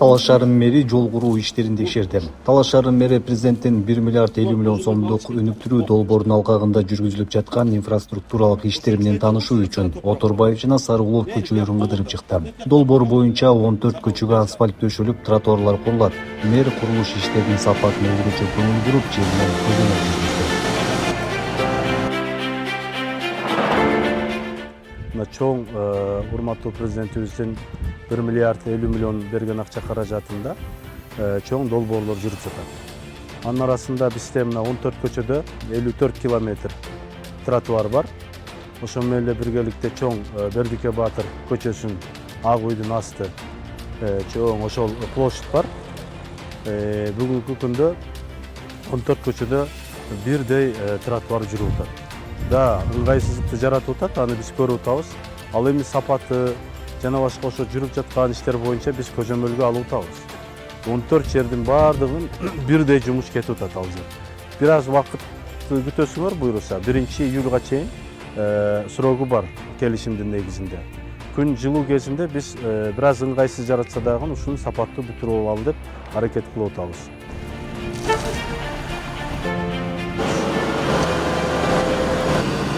Талаш шаарынын мэри жол куруу иштерин текшерди. Талаш шаарынын мэри президенттин 1 миллиард 50 миллион сомдук өнүктүрүү долбоорунун алкагында жүргүзүлүп жаткан инфраструктуралык иштер менен таанышуу үчүн Оторбаев жана Сарыулов көчөлөрүн кыдырып чыкты. Долбоор боюнча 14 көчөгө асфальт төшөлүп, тротуарлар курулат. Мэр курулуш иштеринин сапатына өзгөчө көңүл буруп, жеринен көзөмөл жүргүздү. Чоң урматтуу президентибиздин 1 миллиард 50 миллион берген акча каражатында чоң долбоорлор жүрүп жатат. Анын арасында бизде мына 14 көчөдө 54 километр тротуар бар. Ошол менен эле биргеликте чоң Бердике Баатыр көчөсүн Ак үйдүн асты чоң ошол площадь бар. Бүгүнкү күндө 14 көчөдө бирдей тротуар жүрүп атат. Да, ыңгайсыздыкты жаратып атат, аны биз көрүп атабыз. Ал эми сапаты жана башка ошо жүрүп жаткан иштер боюнча биз көзөмөлгө алып атабыз. 14 жердин баардыгын бирдей жумуш кетип атат ал жер. Бир аз убакыт күтөсүңөр буйруса, 1-июлга чейин срогу бар келишимдин негизинде. Күн жылуу кезинде биз бир аз ыңгайсыз жаратса дагы ушуну сапаттуу бүтүрүп алалы деп аракет кылып атабыз.